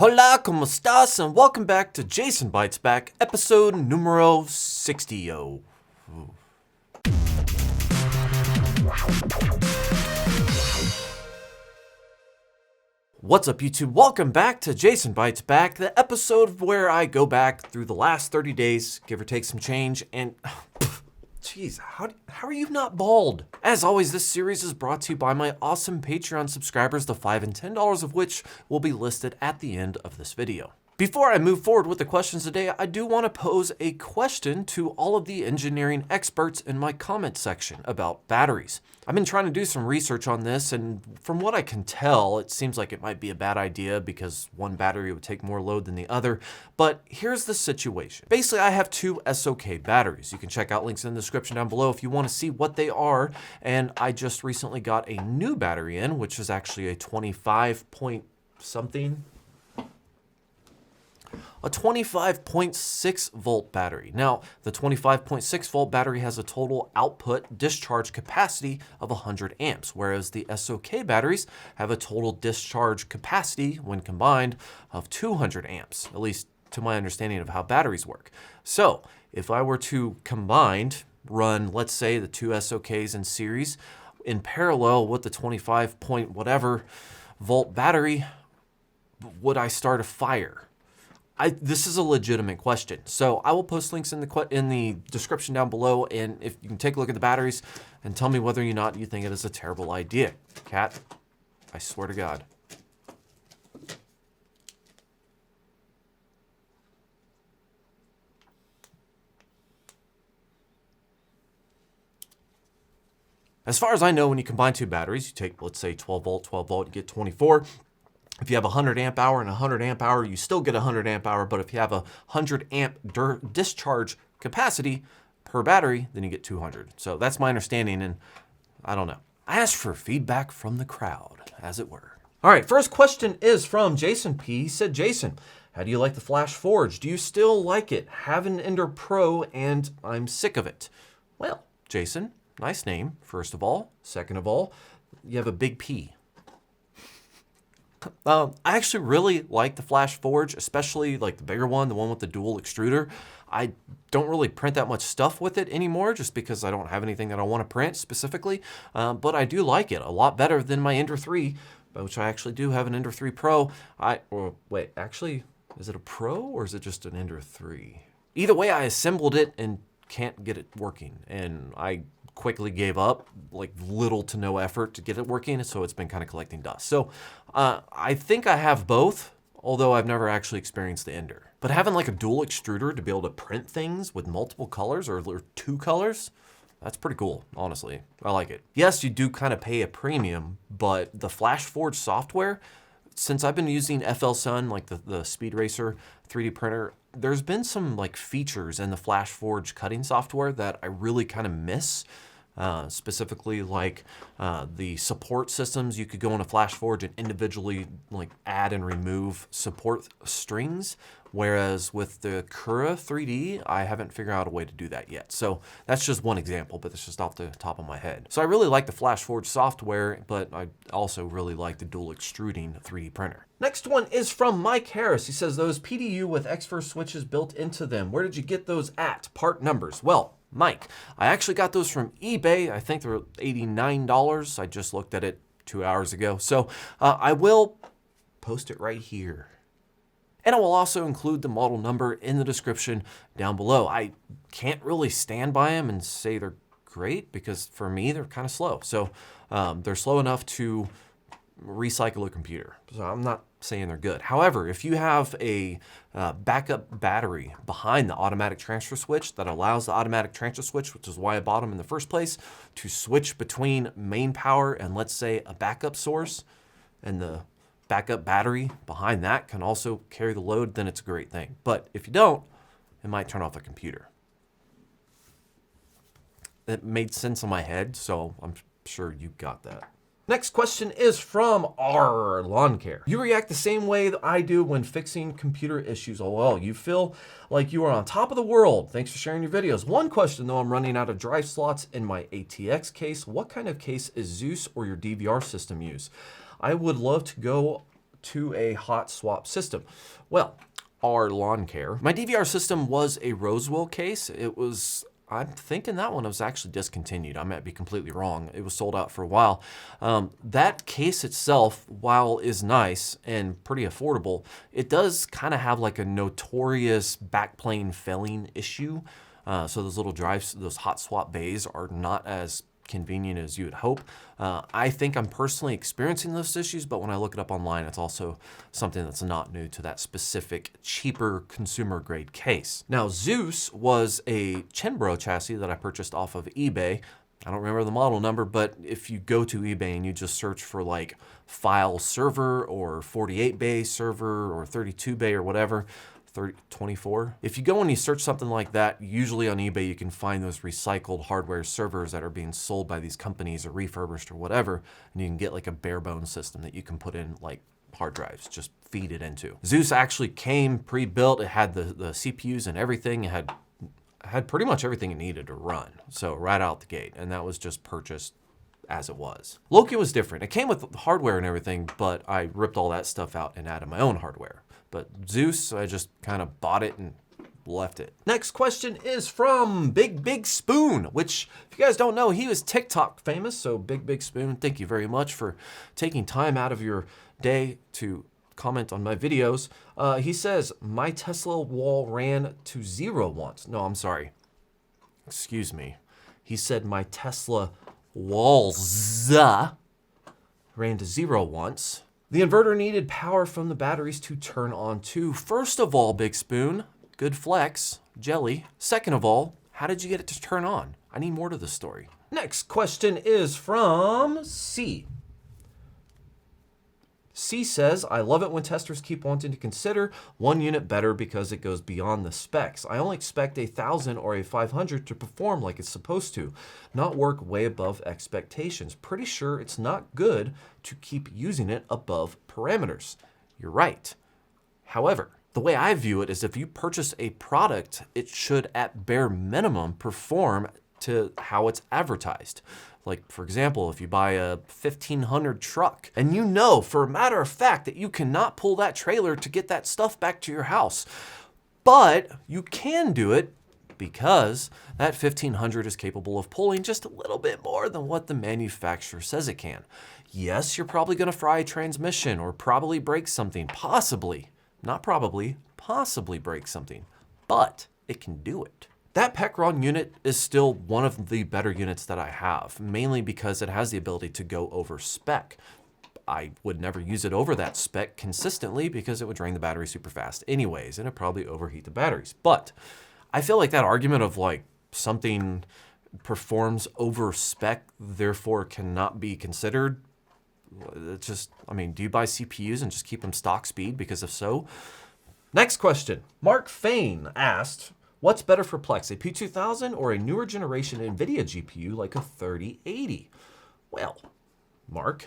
Hola, ¿cómo estás? And welcome back to Jason Bytes Back, episode numero 60. What's up, YouTube? Welcome back to Jason Bytes Back, the episode where I go back through the last 30 days, give or take some change, and jeez, how are you not bald? As always, this series is brought to you by my awesome Patreon subscribers, the $5 and $10 of which will be listed at the end of this video. Before I move forward with the questions today, I do want to pose a question to all of the engineering experts in my comment section about batteries. I've been trying to do some research on this, and from what I can tell, it seems like it might be a bad idea because one battery would take more load than the other. But here's the situation. Basically, I have two SOK batteries. You can check out links in the description down below if you want to see what they are. And I just recently got a new battery in, which is actually a 25.6 volt battery. Now, the 25.6 volt battery has a total output discharge capacity of 100 amps, whereas the SOK batteries have a total discharge capacity, when combined, of 200 amps, at least to my understanding of how batteries work. So, if I were to combined run, let's say, the two SOKs in series in parallel with the 25 point whatever volt battery, would I start a fire? This is a legitimate question. So I will post links in the description down below, and if you can take a look at the batteries and tell me whether or not you think it is a terrible idea. Cat, I swear to God. As far as I know, when you combine two batteries, you take, let's say, 12 volt, you get 24. If you have a 100 amp hour and a 100 amp hour, you still get a 100 amp hour, but if you have a 100 amp discharge capacity per battery, then you get 200. So that's my understanding, and I don't know. I asked for feedback from the crowd, as it were. All right, first question is from Jason P. He said, Jason, how do you like the Flash Forge? Do you still like it? Have an Ender Pro, and I'm sick of it. Well, Jason, nice name, first of all. Second of all, you have a big P. I actually really like the Flash Forge, especially like the bigger one, the one with the dual extruder. I don't really print that much stuff with it anymore just because I don't have anything that I want to print specifically. But I do like it a lot better than my Ender 3, which I actually do have an Ender 3 Pro. Wait, actually, is it a Pro or is it just an Ender 3? Either way, I assembled it and can't get it working. And I quickly gave up, like little to no effort to get it working, so it's been kind of collecting dust. So I think I have both, although I've never actually experienced the Ender. But having like a dual extruder to be able to print things with multiple colors or two colors, that's pretty cool, honestly. I like it. Yes, you do kind of pay a premium, but the Flash Forge software, since I've been using FL Sun, like the Speed Racer 3D printer, there's been some like features in the Flash Forge cutting software that I really kind of miss. Specifically like the support systems. You could go into Flash Forge and individually like add and remove support strings. Whereas with the Cura 3D, I haven't figured out a way to do that yet. So that's just one example, but it's just off the top of my head. So I really like the Flash Forge software, but I also really like the dual extruding 3D printer. Next one is from Mike Harris. He says, those PDU with X-Verse switches built into them, where did you get those at? Part numbers. Well, Mike, I actually got those from eBay. I think they're $89. I just looked at it 2 hours ago. So I will post it right here. And I will also include the model number in the description down below. I can't really stand by them and say they're great because for me, they're kind of slow. So they're slow enough to recycle a computer. So I'm not saying they're good. However, if you have a backup battery behind the automatic transfer switch that allows the automatic transfer switch, which is why I bought them in the first place, to switch between main power and let's say a backup source, and the backup battery behind that can also carry the load, then it's a great thing. But if you don't, it might turn off the computer. It made sense in my head, so I'm sure you got that. Next question is from R Lawn Care. You react the same way that I do when fixing computer issues. Oh well, you feel like you are on top of the world. Thanks for sharing your videos. One question though, I'm running out of drive slots in my ATX case. What kind of case is Zeus or your DVR system use? I would love to go to a hot swap system? Well, our lawn care. My DVR system was a Rosewell case. It was, I'm thinking that one was actually discontinued. I might be completely wrong. It was sold out for a while. That case itself, while is nice and pretty affordable, it does kind of have like a notorious backplane failing issue. So those little drives, those hot swap bays are not as convenient as you would hope. I think I'm personally experiencing those issues, but when I look it up online, it's also something that's not new to that specific cheaper consumer grade case. Now, Zeus was a Chenbro chassis that I purchased off of eBay. I don't remember the model number, but if you go to eBay and you just search for like file server or 48 bay server or 32 bay or whatever, 24. If you go and you search something like that, usually on eBay you can find those recycled hardware servers that are being sold by these companies or refurbished or whatever, and you can get like a bare bones system that you can put in like hard drives, just feed it into. Zeus actually came pre-built. It had the CPUs and everything. It had pretty much everything it needed to run, so right out the gate, and that was just purchased as it was. Loki was different. It came with hardware and everything, but I ripped all that stuff out and added my own hardware. But Zeus, I just kind of bought it and left it. Next question is from Big Spoon, which, if you guys don't know, he was TikTok famous. So Big Spoon, thank you very much for taking time out of your day to comment on my videos. He says, my Tesla wall ran to 0 once. No, I'm sorry. Excuse me. He said my Tesla walls ran to 0 once. The inverter needed power from the batteries to turn on too. First of all, Big Spoon, good flex, jelly. Second of all, how did you get it to turn on? I need more to the story. Next question is from C. C says, I love it when testers keep wanting to consider one unit better because it goes beyond the specs. I only expect a 1000 or a 500 to perform like it's supposed to, not work way above expectations. Pretty sure it's not good to keep using it above parameters. You're right. However, the way I view it is if you purchase a product, it should at bare minimum perform to how it's advertised. Like, for example, if you buy a 1500 truck and you know for a matter of fact that you cannot pull that trailer to get that stuff back to your house, but you can do it because that 1500 is capable of pulling just a little bit more than what the manufacturer says it can. Yes, you're probably going to fry a transmission or probably break something, possibly, not probably, possibly break something, but it can do it. That Pecron unit is still one of the better units that I have, mainly because it has the ability to go over spec. I would never use it over that spec consistently because it would drain the battery super fast anyways, and it'd probably overheat the batteries. But I feel like that argument of like something performs over spec, therefore cannot be considered, it's just, I mean, do you buy CPUs and just keep them stock speed? Because if so. Next question. Mark Fain asked, what's better for Plex, a P2000 or a newer generation Nvidia GPU like a 3080? Well, Mark,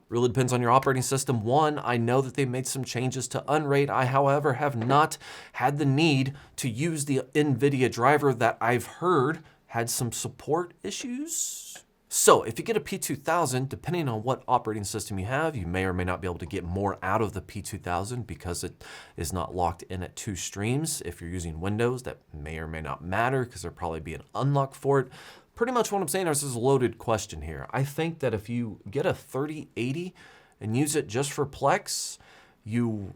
really depends on your operating system. One, I know that they made some changes to Unraid. I, however, have not had the need to use the Nvidia driver that I've heard had some support issues. So if you get a P2000, depending on what operating system you have, you may or may not be able to get more out of the P2000 because it is not locked in at 2 streams. If you're using Windows, that may or may not matter because there'll probably be an unlock for it. Pretty much what I'm saying is this is a loaded question here. I think that if you get a 3080 and use it just for Plex, you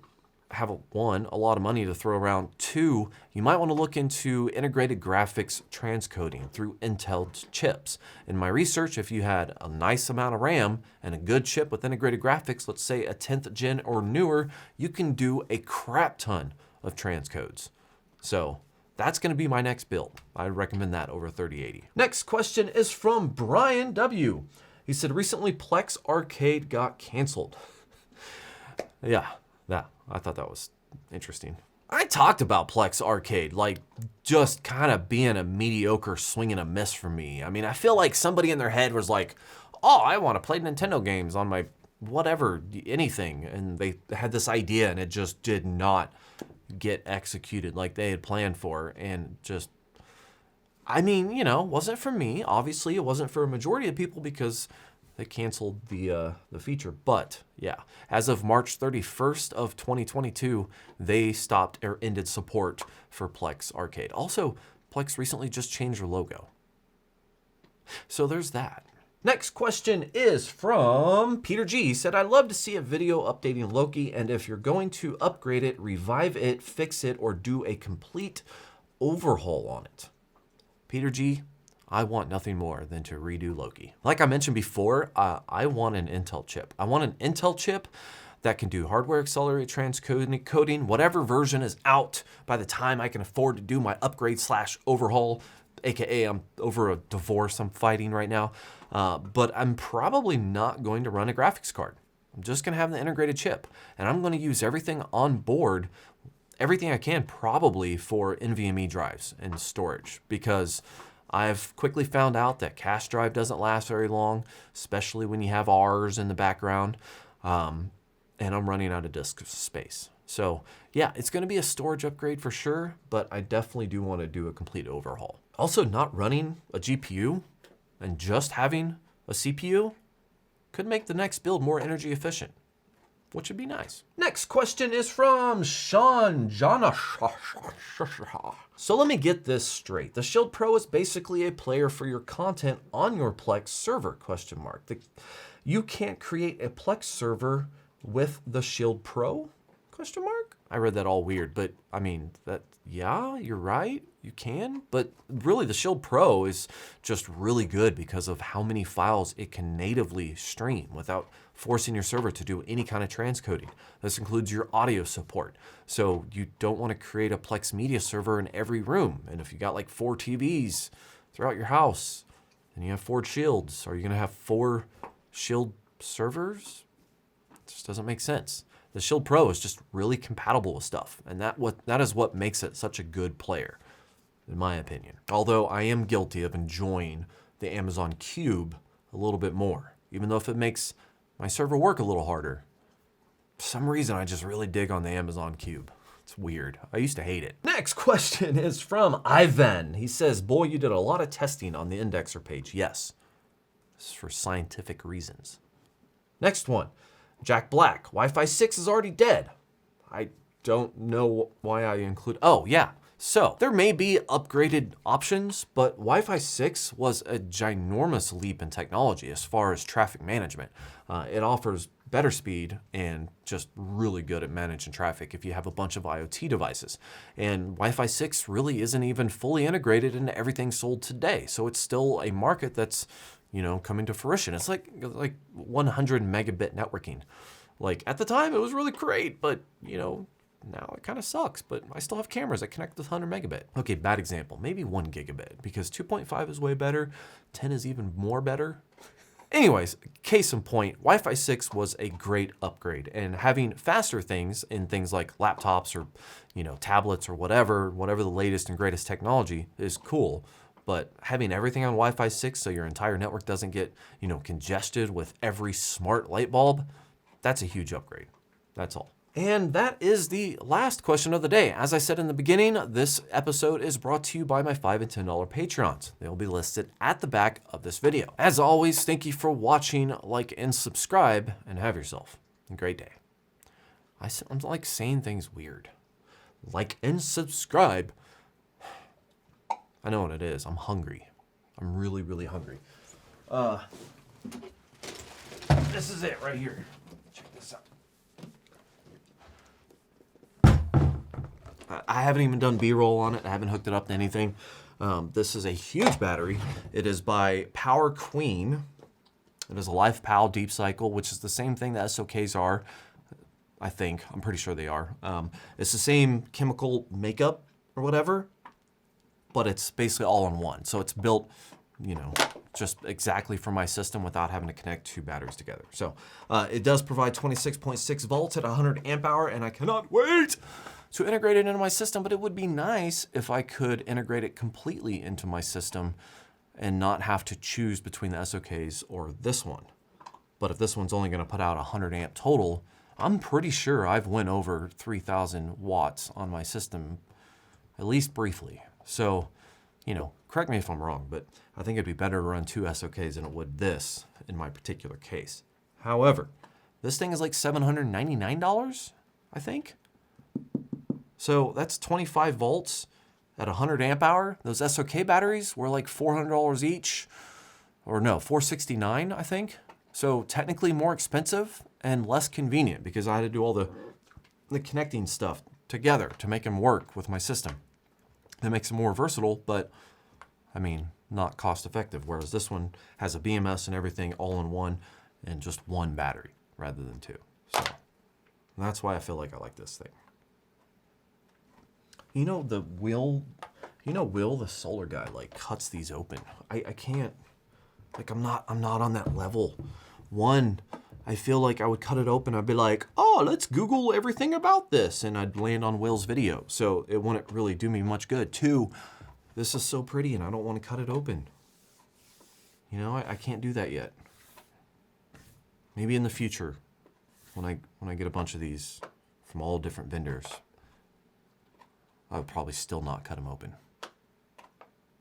have, one, a lot of money to throw around. Two, you might want to look into integrated graphics transcoding through Intel chips. In my research, if you had a nice amount of RAM and a good chip with integrated graphics, let's say a 10th gen or newer, you can do a crap ton of transcodes. So that's going to be my next build. I recommend that over 3080. Next question is from Brian W. He said, recently Plex Arcade got canceled. Yeah. I thought that was interesting. I talked about Plex Arcade, like just kind of being a mediocre swing and a miss for me. I mean, I feel like somebody in their head was like, oh, I want to play Nintendo games on my whatever, anything. And they had this idea and it just did not get executed like they had planned for. And just, I mean, you know, wasn't for me. Obviously, it wasn't for a majority of people because they canceled the feature. But yeah, as of March 31st of 2022, they stopped or ended support for Plex Arcade. Also, Plex recently just changed their logo. So there's that. Next question is from Peter G. He said, I'd love to see a video updating Loki, and if you're going to upgrade it, revive it, fix it, or do a complete overhaul on it. Peter G., I want nothing more than to redo Loki. Like I mentioned before, I want an Intel chip. I want an Intel chip that can do hardware accelerated transcoding, whatever version is out by the time I can afford to do my upgrade / overhaul, AKA I'm over a divorce I'm fighting right now. But I'm probably not going to run a graphics card. I'm just going to have the integrated chip, and I'm going to use everything on board, everything I can probably for NVMe drives and storage, because I've quickly found out that cache drive doesn't last very long, especially when you have R's in the background, and I'm running out of disk space. So yeah, it's going to be a storage upgrade for sure, but I definitely do want to do a complete overhaul. Also, not running a GPU and just having a CPU could make the next build more energy efficient, which would be nice. Next question is from Sean Jana. So let me get this straight. The Shield Pro is basically a player for your content on your Plex server, ? You can't create a Plex server with the Shield Pro, ? I read that all weird, but I mean, yeah, you're right, you can. But really, the Shield Pro is just really good because of how many files it can natively stream without forcing your server to do any kind of transcoding. This includes your audio support. So you don't want to create a Plex media server in every room. And if you got like 4 TVs throughout your house, and you have 4 Shields, are you going to have 4 Shield servers? It just doesn't make sense. The Shield Pro is just really compatible with stuff, and that is what makes it such a good player, in my opinion. Although I am guilty of enjoying the Amazon Cube a little bit more, even though if it makes my server work a little harder, for some reason I just really dig on the Amazon Cube. It's weird. I used to hate it. Next question is from Ivan. He says, boy, you did a lot of testing on the indexer page. Yes, this is for scientific reasons. Next one. Jack Black, Wi-Fi 6 is already dead. I don't know why I include, oh yeah. So there may be upgraded options, but Wi-Fi 6 was a ginormous leap in technology as far as traffic management. It offers better speed and just really good at managing traffic if you have a bunch of IoT devices. And Wi-Fi 6 really isn't even fully integrated into everything sold today. So it's still a market that's, coming to fruition. It's like 100 megabit networking. Like at the time it was really great, but now it kind of sucks, but I still have cameras that connect with 100 megabit. Okay, bad example, maybe 1 gigabit, because 2.5 is way better. 10 is even more better. Anyways, case in point, Wi-Fi 6 was a great upgrade, and having faster things in things like laptops or, tablets or whatever the latest and greatest technology is cool. But having everything on Wi-Fi 6 so your entire network doesn't get, congested with every smart light bulb, that's a huge upgrade. That's all. And that is the last question of the day. As I said in the beginning, this episode is brought to you by my $5 and $10 Patreons. They'll be listed at the back of this video. As always, thank you for watching, like, and subscribe, and have yourself a great day. I'm like saying things weird. Like and subscribe. I know what it is. I'm hungry. I'm really, really hungry. This is it right here. Check this out. I haven't even done B-roll on it. I haven't hooked it up to anything. This is a huge battery. It is by Power Queen. It is a LifePal Deep Cycle, which is the same thing that SOKs are. I think. I'm pretty sure they are. It's the same chemical makeup or whatever, but it's basically all in one. So it's built, just exactly for my system without having to connect 2 batteries together. So it does provide 26.6 volts at 100 amp hour, and I cannot wait to integrate it into my system, but it would be nice if I could integrate it completely into my system and not have to choose between the SOKs or this one. But if this one's only gonna put out 100 amp total, I'm pretty sure I've went over 3,000 watts on my system, at least briefly. So, you know, correct me if I'm wrong, but I think it'd be better to run 2 SOKs than it would this in my particular case. However, this thing is like $799, I think. So that's 25 volts at 100 amp hour. Those SOK batteries were like $400 each, or no, $469, I think. So technically more expensive and less convenient because I had to do all the connecting stuff together to make them work with my system. That makes them more versatile, but I mean, not cost effective. Whereas this one has a BMS and everything all in one and just one battery rather than 2. So that's why I feel like I like this thing. You know, Will, the solar guy, like cuts these open. I can't, like, I'm not on that level. One, I feel like I would cut it open. I'd be like, oh, let's Google everything about this. And I'd land on Will's video. So it wouldn't really do me much good. 2, this is so pretty and I don't want to cut it open. You know, I can't do that yet. Maybe in the future, when I get a bunch of these from all different vendors, I would probably still not cut them open.